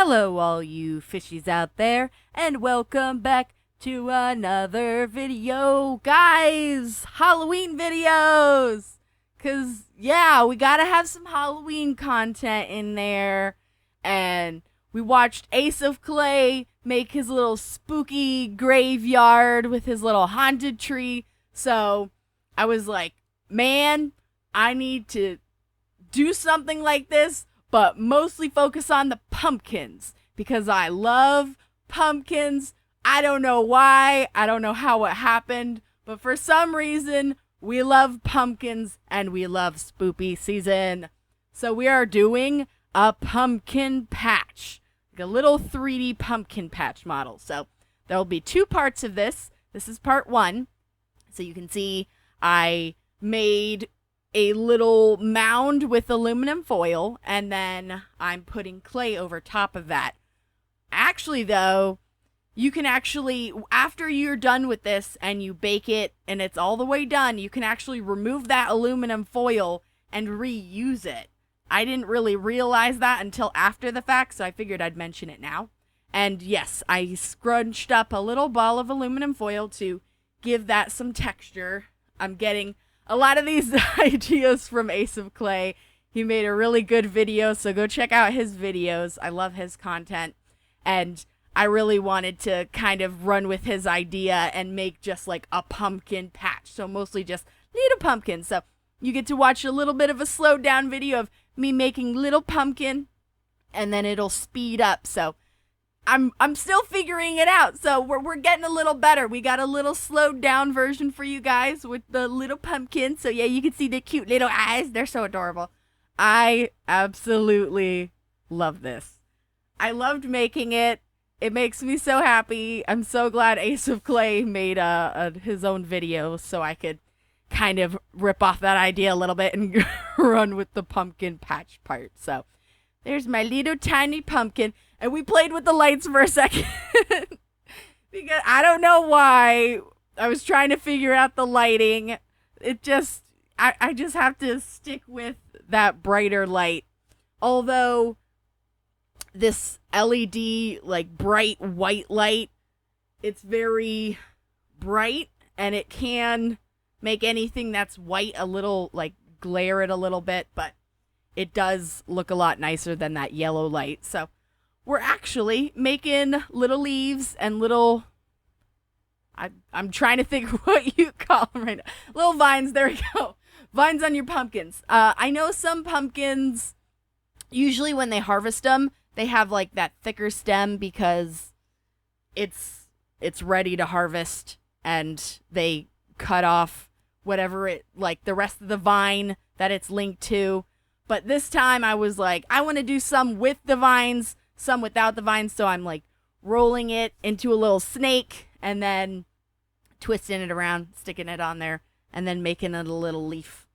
Hello, all you fishies out there, and welcome back to another video. Guys, Halloween videos! Because, yeah, we gotta have some Halloween content in there. And we watched Ace of Clay make his little spooky graveyard with his little haunted tree. So, I was like, man, I need to do something like this, but mostly focus on the pumpkins because I love pumpkins. I don't know why. I don't know how it happened, but for some reason, we love pumpkins and we love spoopy season. So we are doing a pumpkin patch, like a little 3D pumpkin patch model. So there will be two parts of this. This is part one. So you can see I made a little mound with aluminum foil, and then I'm putting clay over top of that. Actually, though, you can actually, after you're done with this and you bake it and it's all the way done, you can actually remove that aluminum foil and reuse it. I didn't really realize that until after the fact, so I figured I'd mention it now. And yes, I scrunched up a little ball of aluminum foil to give that some texture. I'm getting a lot of these ideas from Ace of Clay. He made a really good video, so go check out his videos. I love his content. And I really wanted to kind of run with his idea and make just like a pumpkin patch. So mostly just little pumpkins. So you get to watch a little bit of a slowed down video of me making little pumpkin, and then it'll speed up. So I'm still figuring it out, so we're getting a little better. We got a little slowed down version for you guys with the little pumpkin. So yeah, you can see the cute little eyes. They're so adorable. I absolutely love this. I loved making it. It makes me so happy. I'm so glad Ace of Clay made his own video so I could kind of rip off that idea a little bit and run with the pumpkin patch part. So there's my little tiny pumpkin. And we played with the lights for a second because I don't know why. I was trying to figure out the lighting. It just, I just have to stick with that brighter light. Although this LED, like bright white light, it's very bright and it can make anything that's white a little, like glare it a little bit, but it does look a lot nicer than that yellow light. So we're actually making little leaves and little, I'm trying to think what you call them right now. Little vines, there we go. Vines on your pumpkins. I know some pumpkins, usually when they harvest them, they have like that thicker stem because it's ready to harvest and they cut off whatever it, like the rest of the vine that it's linked to. But this time I was like, I want to do some with the vines, some without the vines, so I'm like rolling it into a little snake and then twisting it around, sticking it on there, and then making it a little leaf,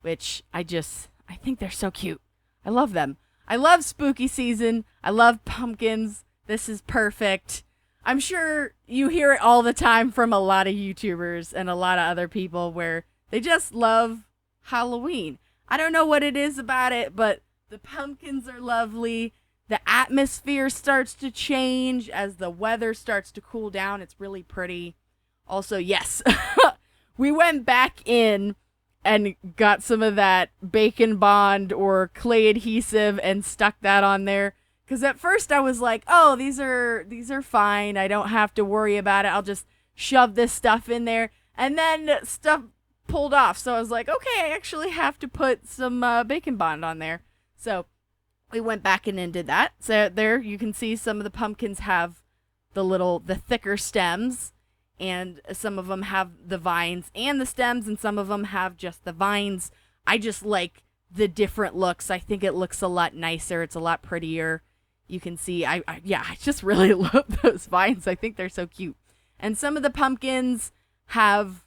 which I think they're so cute. I love them. I love spooky season. I love pumpkins. This is perfect. I'm sure you hear it all the time from a lot of YouTubers and a lot of other people where they just love Halloween. I don't know what it is about it, but the pumpkins are lovely. The atmosphere starts to change as the weather starts to cool down. It's really pretty. Also, yes, we went back in and got some of that bacon bond or clay adhesive and stuck that on there. Because at first I was like, oh, these are fine. I don't have to worry about it. I'll just shove this stuff in there. And then stuff pulled off. So I was like, okay, I actually have to put some bacon bond on there. So we went back in and did that. So there you can see some of the pumpkins have the thicker stems, and some of them have the vines and the stems, and some of them have just the vines. I just like the different looks. I think it looks a lot nicer. It's a lot prettier. You can see, I just really love those vines. I think they're so cute. And some of the pumpkins have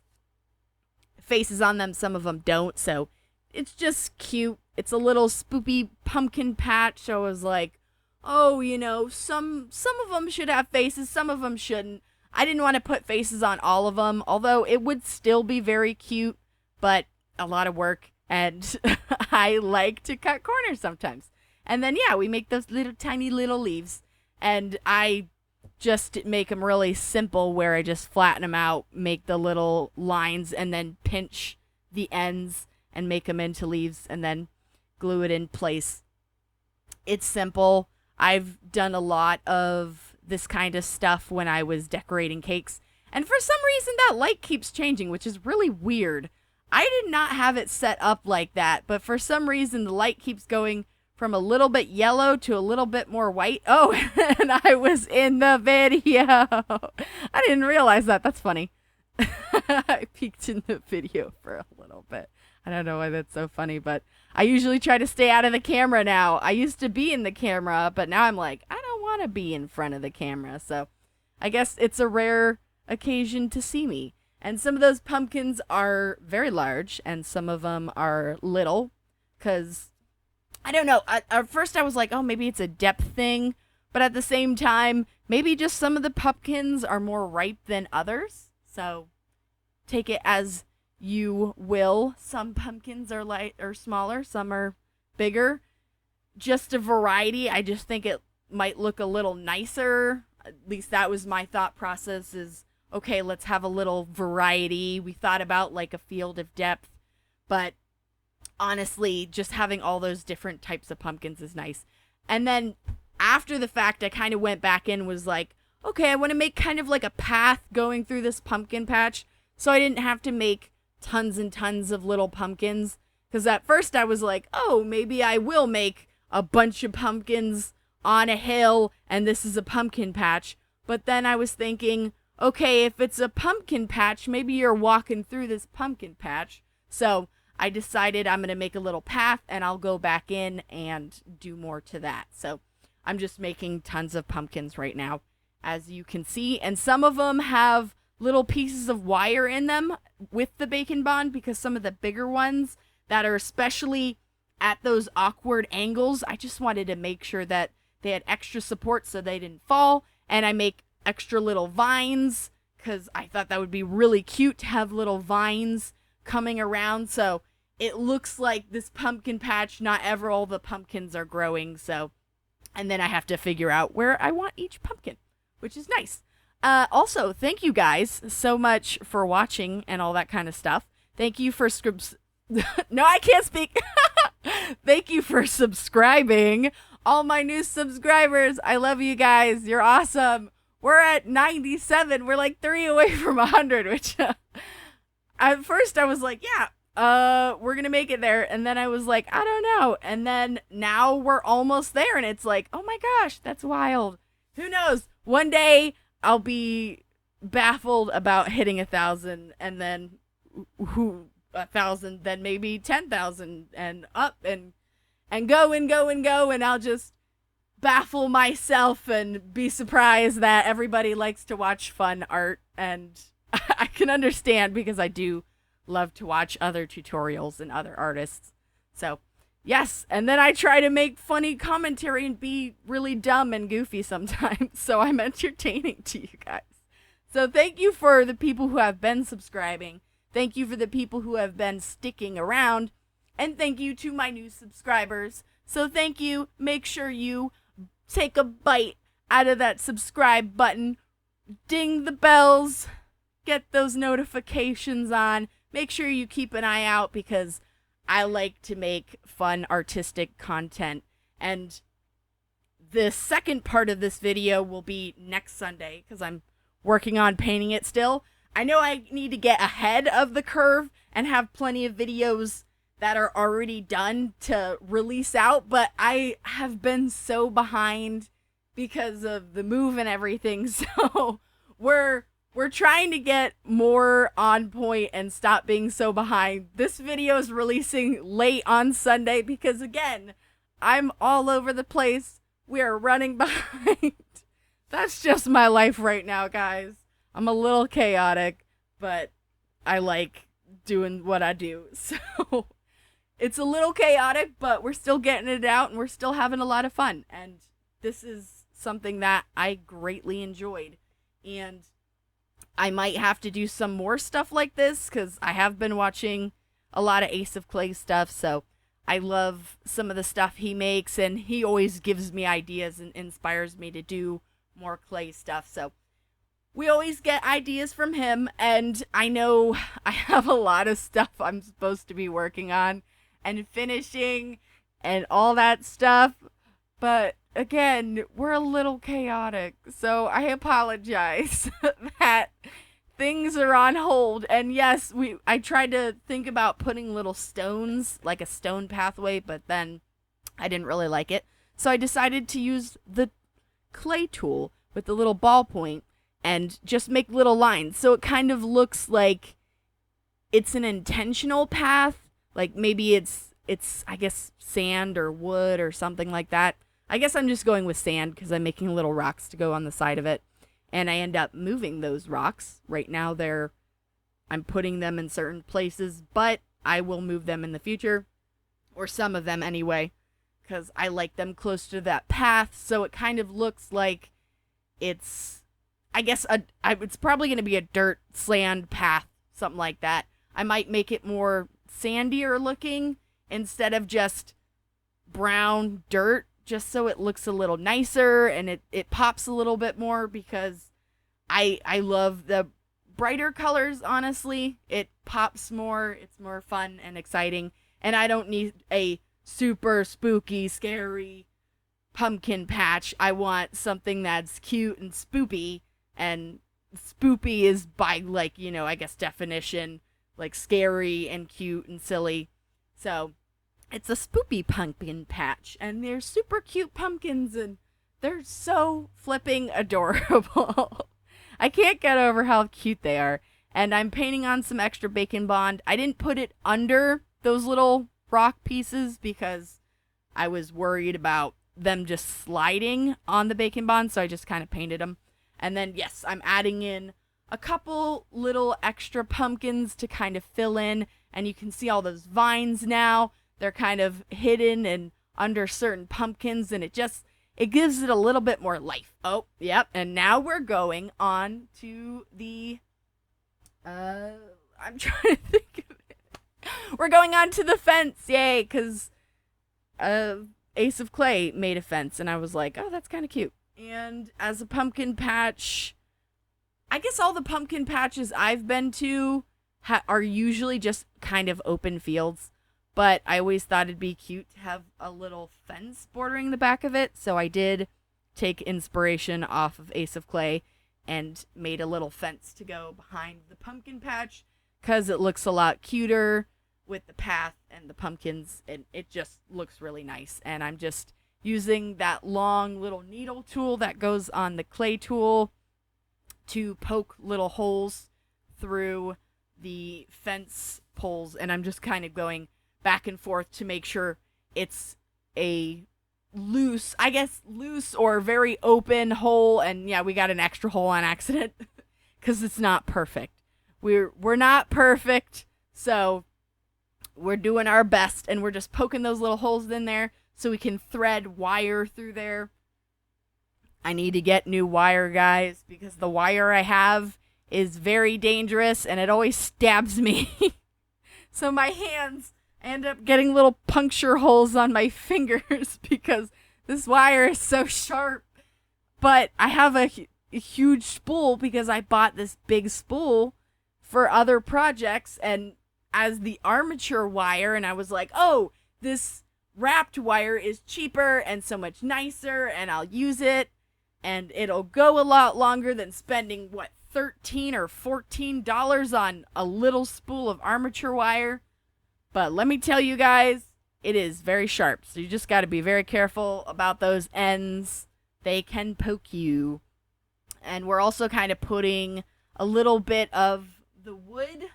faces on them. Some of them don't. So it's just cute. It's a little spoopy pumpkin patch. So I was like, oh, some of them should have faces. Some of them shouldn't. I didn't want to put faces on all of them, although it would still be very cute, but a lot of work. And I like to cut corners sometimes. And then, yeah, we make those little tiny little leaves. And I just make them really simple where I just flatten them out, make the little lines, and then pinch the ends and make them into leaves and then glue it in place. It's simple. I've done a lot of this kind of stuff when I was decorating cakes. And for some reason, that light keeps changing, which is really weird. I did not have it set up like that, but for some reason, the light keeps going from a little bit yellow to a little bit more white. Oh, and I was in the video. I didn't realize that. That's funny. I peeked in the video for a little bit. I don't know why that's so funny, but I usually try to stay out of the camera now. I used to be in the camera, but now I'm like, I don't want to be in front of the camera. So I guess it's a rare occasion to see me. And some of those pumpkins are very large, and some of them are little, because, I don't know, at first I was like, oh, maybe it's a depth thing, but at the same time, maybe just some of the pumpkins are more ripe than others, so take it as you will. Some pumpkins are light or smaller, some are bigger. Just a variety. I just think it might look a little nicer. At least that was my thought process, is okay, let's have a little variety. We thought about like a field of depth, but honestly, just having all those different types of pumpkins is nice. And then after the fact, I kind of went back in, was like, okay, I want to make kind of like a path going through this pumpkin patch, so I didn't have to make tons and tons of little pumpkins. Because at first I was like, oh, maybe I will make a bunch of pumpkins on a hill and this is a pumpkin patch. But then I was thinking, okay, if it's a pumpkin patch, maybe you're walking through this pumpkin patch. So I decided I'm going to make a little path, and I'll go back in and do more to that. So I'm just making tons of pumpkins right now, as you can see. And some of them have little pieces of wire in them with the bacon bond, because some of the bigger ones that are especially at those awkward angles, I just wanted to make sure that they had extra support so they didn't fall. And I make extra little vines, because I thought that would be really cute to have little vines coming around, so it looks like this pumpkin patch, not ever all the pumpkins are growing. So, and then I have to figure out where I want each pumpkin, which is nice. Also, thank you guys so much for watching and all that kind of stuff. Thank you for no, I can't speak. Thank you for subscribing, all my new subscribers. I love you guys. You're awesome. We're at 97. We're like 3 away from 100, which at first I was like, yeah, we're going to make it there. And then I was like, I don't know. And then now we're almost there. And it's like, oh my gosh, that's wild. Who knows? One day I'll be baffled about hitting 1,000, and then 1,000, then maybe 10,000 and up and go and go and go. And I'll just baffle myself and be surprised that everybody likes to watch fun art, and I can understand, because I do love to watch other tutorials and other artists. So yes, and then I try to make funny commentary and be really dumb and goofy sometimes, so I'm entertaining to you guys. So thank you for the people who have been subscribing, thank you for the people who have been sticking around, and thank you to my new subscribers. So thank you. Make sure you take a bite out of that subscribe button, ding the bells, get those notifications on. Make sure you keep an eye out, because I like to make fun artistic content. And the second part of this video will be next Sunday, because I'm working on painting it still. I know I need to get ahead of the curve and have plenty of videos that are already done to release out, but I have been so behind because of the move and everything. So we're trying to get more on point and stop being so behind. This video is releasing late on Sunday because, again, I'm all over the place. We are running behind. That's just my life right now, guys. I'm a little chaotic, but I like doing what I do. So it's a little chaotic, but we're still getting it out and we're still having a lot of fun. And this is something that I greatly enjoyed. And I might have to do some more stuff like this, because I have been watching a lot of Ace of Clay stuff. So I love some of the stuff he makes, and he always gives me ideas and inspires me to do more clay stuff. So we always get ideas from him, and I know I have a lot of stuff I'm supposed to be working on and finishing and all that stuff. But again, we're a little chaotic, so I apologize that things are on hold. And yes, I tried to think about putting little stones, like a stone pathway, but then I didn't really like it. So I decided to use the clay tool with the little ballpoint and just make little lines. So it kind of looks like it's an intentional path. Like maybe it's I guess sand or wood or something like that. I guess I'm just going with sand because I'm making little rocks to go on the side of it. And I end up moving those rocks. Right now I'm putting them in certain places, but I will move them in the future, or some of them anyway, because I like them close to that path. So it kind of looks like it's, I guess, it's probably going to be a dirt sand path, something like that. I might make it more sandier looking instead of just brown dirt, just so it looks a little nicer and it pops a little bit more, because I love the brighter colors, honestly. It pops more, it's more fun and exciting, and I don't need a super spooky, scary pumpkin patch. I want something that's cute and spoopy, and spoopy is by, like, you know, I guess definition, like scary and cute and silly. So it's a spoopy pumpkin patch, and they're super cute pumpkins, and they're so flipping adorable. I can't get over how cute they are. And I'm painting on some extra bacon bond. I didn't put it under those little rock pieces because I was worried about them just sliding on the bacon bond, so I just kind of painted them. And then, yes, I'm adding in a couple little extra pumpkins to kind of fill in, and you can see all those vines now. They're kind of hidden and under certain pumpkins, and it gives it a little bit more life. Oh, yep. And now we're going on to the, I'm trying to think of it. We're going on to the fence. Yay. Cause, Ace of Clay made a fence, and I was like, oh, that's kind of cute. And as a pumpkin patch, I guess all the pumpkin patches I've been to are usually just kind of open fields. But I always thought it'd be cute to have a little fence bordering the back of it. So I did take inspiration off of Ace of Clay and made a little fence to go behind the pumpkin patch, because it looks a lot cuter with the path and the pumpkins, and it just looks really nice. And I'm just using that long little needle tool that goes on the clay tool to poke little holes through the fence poles, and I'm just kind of going back and forth to make sure it's a loose or very open hole. And yeah, we got an extra hole on accident because it's not perfect. We're not perfect, so we're doing our best, and we're just poking those little holes in there so we can thread wire through there. I need to get new wire, guys, because the wire I have is very dangerous and it always stabs me. So my hands end up getting little puncture holes on my fingers because this wire is so sharp. But I have a huge spool because I bought this big spool for other projects and as the armature wire, and I was like, oh, this wrapped wire is cheaper and so much nicer, and I'll use it, and it'll go a lot longer than spending, $13 or $14 on a little spool of armature wire. But let me tell you guys, it is very sharp. So you just got to be very careful about those ends. They can poke you. And we're also kind of putting a little bit of the wood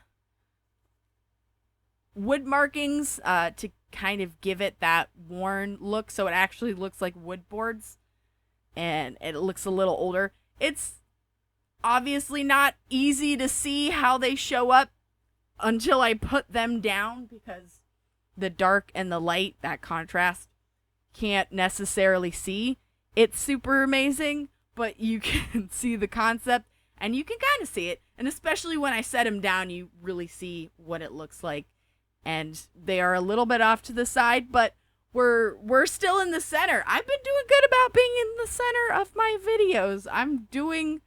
markings to kind of give it that worn look. So it actually looks like wood boards. And it looks a little older. It's obviously not easy to see how they show up until I put them down, because the dark and the light, that contrast, can't necessarily see. It's super amazing, but you can see the concept, and you can kind of see it. And especially when I set them down, you really see what it looks like. and they are a little bit off to the side, but we're still in the center. I've been doing good about being in the center of my videos. I'm doing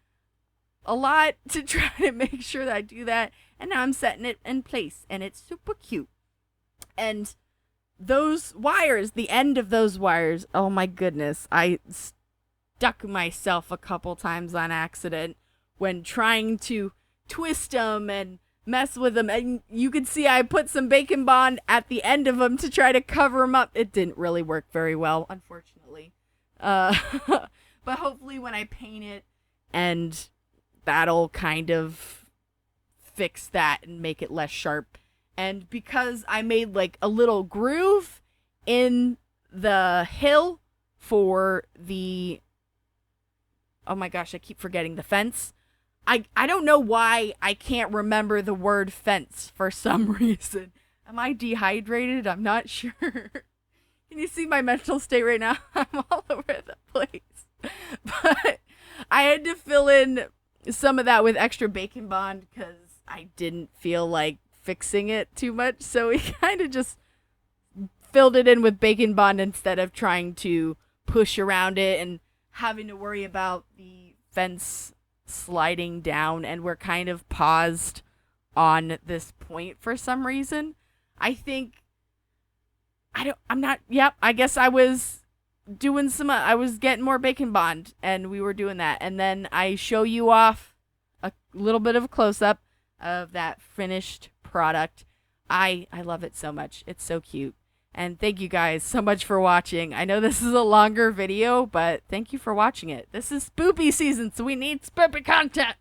a lot to try to make sure that I do that, and now I'm setting it in place, and it's super cute. And those wires, the end of those wires, oh my goodness, I stuck myself a couple times on accident when trying to twist them and mess with them, and you can see I put some bacon bond at the end of them to try to cover them up. It didn't really work very well, unfortunately, but hopefully when I paint it, and that'll kind of fix that and make it less sharp. And because I made like a little groove in the hill for the, oh my gosh, I keep forgetting, the fence. I don't know why I can't remember the word fence for some reason. Am I dehydrated? I'm not sure. Can you see my mental state right now? I'm all over the place. But I had to fill in some of that with extra bacon bond because I didn't feel like fixing it too much. So we kind of just filled it in with bacon bond instead of trying to push around it and having to worry about the fence sliding down. And we're kind of paused on this point for some reason. I guess I was doing I was getting more bacon bond and we were doing that. And then I show you off a little bit of a close-up of that finished product. I love it so much. It's so cute. And thank you guys so much for watching. I know this is a longer video, but thank you for watching it. This is spoopy season, so we need spoopy content.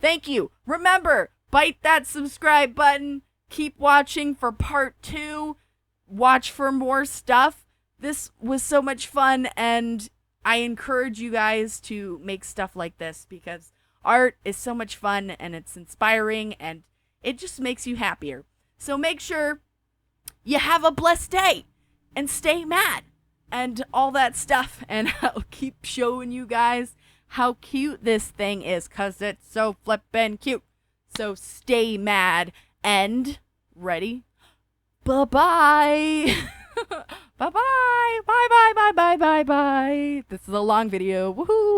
Thank you. Remember, bite that subscribe button. Keep watching for part 2. Watch for more stuff. This was so much fun, and I encourage you guys to make stuff like this because art is so much fun, and it's inspiring, and it just makes you happier. So make sure you have a blessed day and stay mad and all that stuff. And I'll keep showing you guys how cute this thing is because it's so flippin' cute. So stay mad and ready. Bye-bye. Bye-bye. Bye-bye. Bye-bye. Bye-bye. This is a long video. Woohoo.